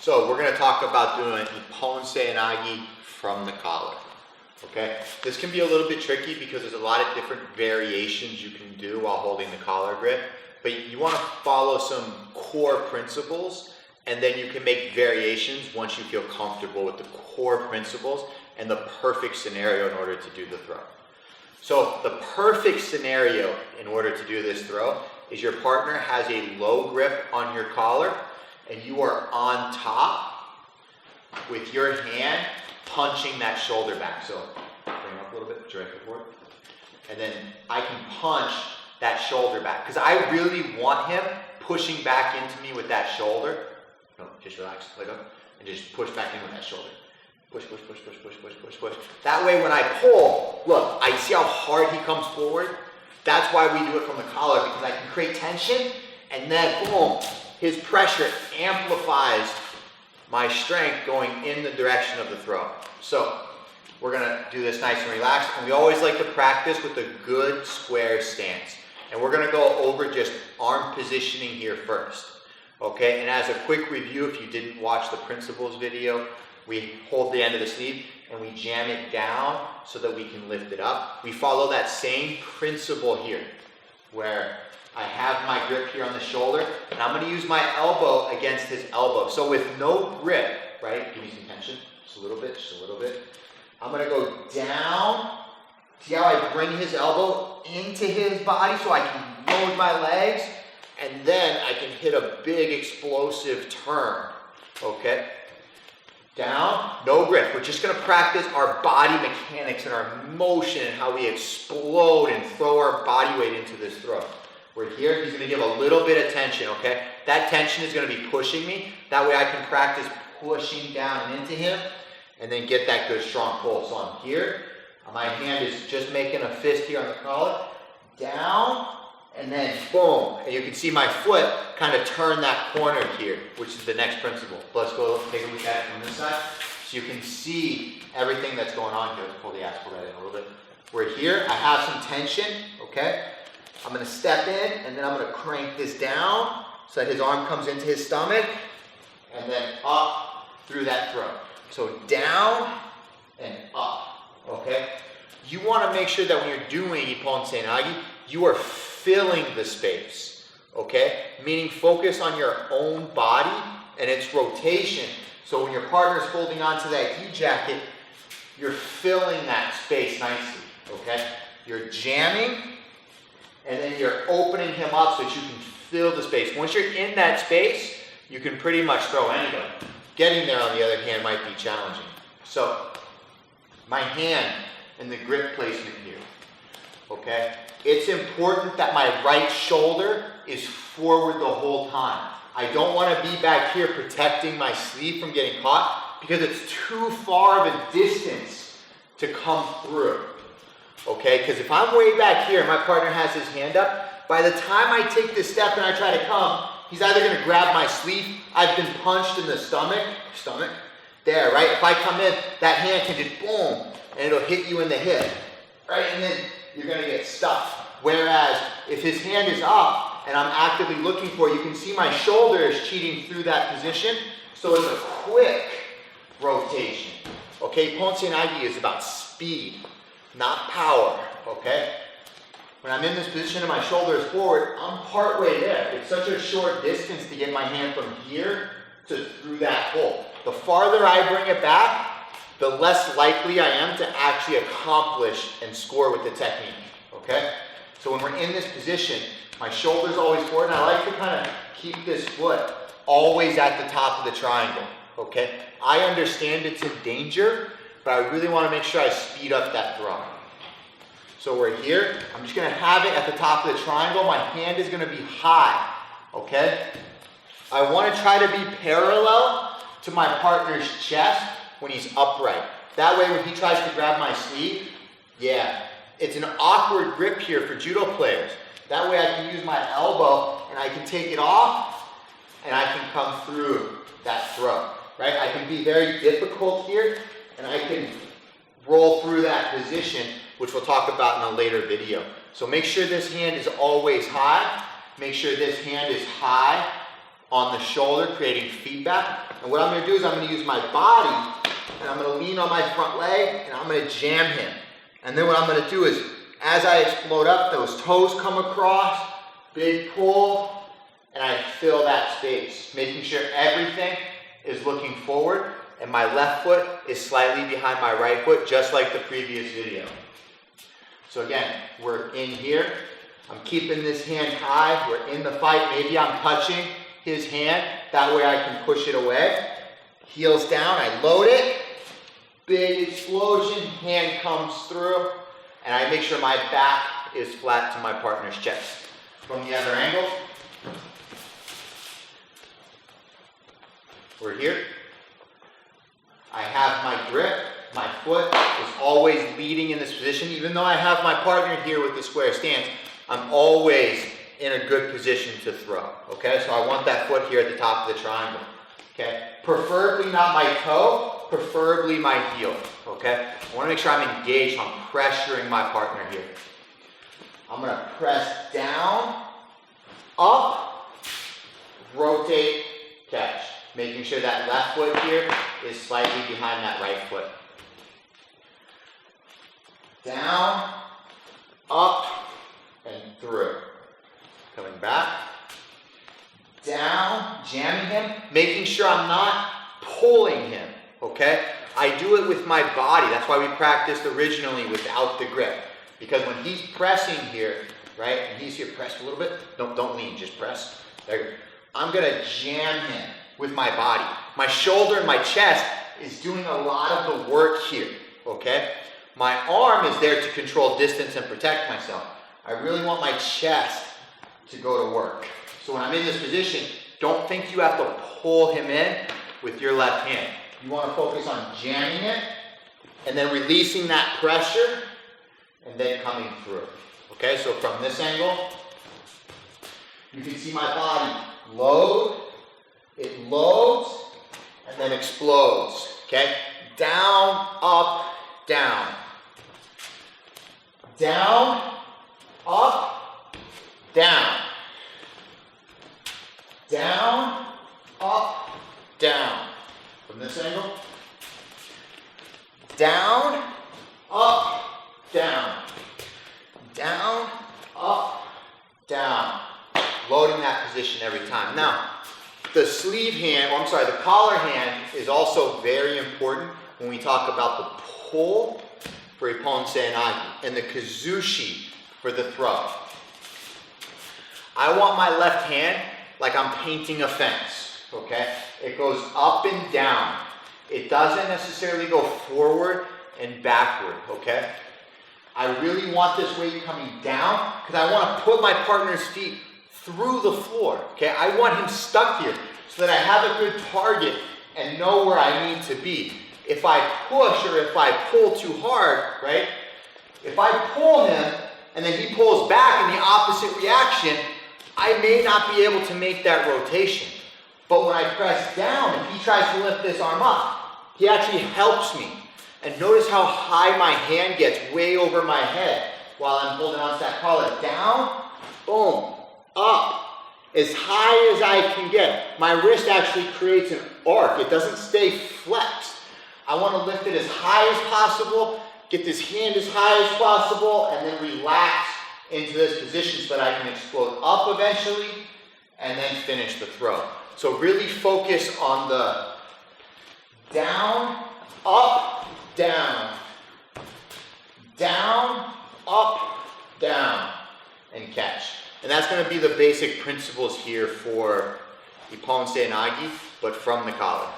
So we're going to talk about doing an Ippon Seoi Nage from the collar. Okay, this can be a little bit tricky because there's a lot of different variations you can do while holding the collar grip, but you want to follow some core principles, and then you can make variations once you feel comfortable with the core principles and the perfect scenario in order to do the throw. So the perfect scenario in order to do this throw is your partner has a low grip on your collar and you are on top with your hand punching that shoulder back. So bring up a little bit, directly forward. And then I can punch that shoulder back because I really want him pushing back into me with that shoulder. No, just relax, let go, and just push back in with that shoulder. Push, push, push, push, push, push, push, push. That way when I pull, look, I see how hard he comes forward. That's why we do it from the collar, because I can create tension, and then boom, his pressure amplifies my strength going in the direction of the throw. So we're gonna do this nice and relaxed, and we always like to practice with a good square stance. And we're gonna go over just arm positioning here first. Okay, and as a quick review, if you didn't watch the principles video, we hold the end of the sleeve and we jam it down so that we can lift it up. We follow that same principle here, where I have my grip here on the shoulder, and I'm gonna use my elbow against his elbow. So with no grip, right, give me some tension, just a little bit, just a little bit. I'm gonna go down. See how I bring his elbow into his body so I can load my legs, and then I can hit a big explosive turn, okay? Down, no grip. We're just gonna practice our body mechanics and our motion and how we explode and throw our body weight into this throw. We're here, he's gonna give a little bit of tension, okay? That tension is gonna be pushing me. That way I can practice pushing down into him and then get that good strong pull. So I'm here, my hand is just making a fist here on the collar, down, and then boom, and you can see my foot kind of turn that corner here, which is the next principle. Let's go take a look at it from this side. So you can see everything that's going on here. Let's pull the ass, pull that in a little bit. We're here, I have some tension, okay? I'm gonna step in, and then I'm gonna crank this down so that his arm comes into his stomach, and then up through that throat. So down and up, okay? You wanna make sure that when you're doing Ippon Seoi Nage, you are filling the space, okay? Meaning focus on your own body and its rotation. So when your partner's holding on to that gi jacket, you're filling that space nicely, okay? You're jamming, and then you're opening him up so that you can fill the space. Once you're in that space, you can pretty much throw anybody. Getting there, on the other hand, might be challenging. So my hand and the grip placement here, okay? It's important that my right shoulder is forward the whole time. I don't want to be back here protecting my sleeve from getting caught because it's too far of a distance to come through. Okay, because if I'm way back here and my partner has his hand up, by the time I take this step and I try to come, he's either going to grab my sleeve, I've been punched in the stomach, there, right? If I come in, that hand can just boom, and it'll hit you in the hip, right? And then you're going to get stuck. Whereas if his hand is up and I'm actively looking for it, you can see my shoulder is cheating through that position. So it's a quick rotation. Okay, Ippon Seoi Nage is about speed, not power. Okay? When I'm in this position and my shoulder is forward, I'm partway there. It's such a short distance to get my hand from here to through that hole. The farther I bring it back, the less likely I am to actually accomplish and score with the technique, okay? So when we're in this position, my shoulder's always forward, and I like to kind of keep this foot always at the top of the triangle, okay? I understand it's in danger, but I really want to make sure I speed up that throw. So we're here, I'm just gonna have it at the top of the triangle, my hand is gonna be high, okay? I wanna try to be parallel to my partner's chest when he's upright. That way when he tries to grab my sleeve, yeah, it's an awkward grip here for judo players. That way I can use my elbow and I can take it off and I can come through that throw, right? I can be very difficult here and I can roll through that position, which we'll talk about in a later video. So make sure this hand is always high. Make sure this hand is high on the shoulder, creating feedback. And what I'm gonna do is I'm gonna use my body and I'm gonna lean on my front leg and I'm gonna jam him. And then what I'm gonna do is, as I explode up, those toes come across, big pull, and I fill that space, making sure everything is looking forward and my left foot is slightly behind my right foot, just like the previous video. So again, we're in here. I'm keeping this hand high. We're in the fight. Maybe I'm touching his hand. That way I can push it away. Heels down, I load it. Big explosion, hand comes through, and I make sure my back is flat to my partner's chest. From the other angle, we're here. I have my grip. My foot is always leading in this position. Even though I have my partner here with the square stance, I'm always in a good position to throw, okay? So I want that foot here at the top of the triangle, okay? Preferably not my toe, preferably my heel, okay? I wanna make sure I'm engaged, I'm pressuring my partner here. I'm gonna press down, up, rotate, catch. Making sure that left foot here is slightly behind that right foot. Down, up, and through. Coming back. Down, jamming him, making sure I'm not pulling him, okay? I do it with my body. That's why we practiced originally without the grip. Because when he's pressing here, right, and he's here, press a little bit. Don't lean, just press. There. I'm gonna jam him with my body. My shoulder and my chest is doing a lot of the work here, okay? My arm is there to control distance and protect myself. I really want my chest to go to work. So when I'm in this position, don't think you have to pull him in with your left hand. You want to focus on jamming it and then releasing that pressure and then coming through. Okay, so from this angle, you can see my body load, it loads, and then explodes. Okay, down, up, down. Down, up, down. Down, up, down. From this angle. Down, up, down. Down, up, down. Loading that position every time. Now, the sleeve hand, the collar hand is also very important when we talk about the pull for Ippon Seoi Nage and the kazushi for the throw. I want my left hand like I'm painting a fence, okay? It goes up and down. It doesn't necessarily go forward and backward, okay? I really want this weight coming down because I want to put my partner's feet through the floor, okay? I want him stuck here so that I have a good target and know where I need to be. If I push or if I pull too hard, right? If I pull him and then he pulls back in the opposite reaction, I may not be able to make that rotation. But when I press down and he tries to lift this arm up, he actually helps me. And notice how high my hand gets way over my head while I'm holding on to that collar. Down, boom, up. As high as I can get. My wrist actually creates an arc. It doesn't stay flexed. I want to lift it as high as possible, get this hand as high as possible, and then relax into this position so that I can explode up eventually and then finish the throw. So really focus on the down, up, down, down, up, down, and catch. And that's going to be the basic principles here for Ippon Seoi Nage, but from the collar.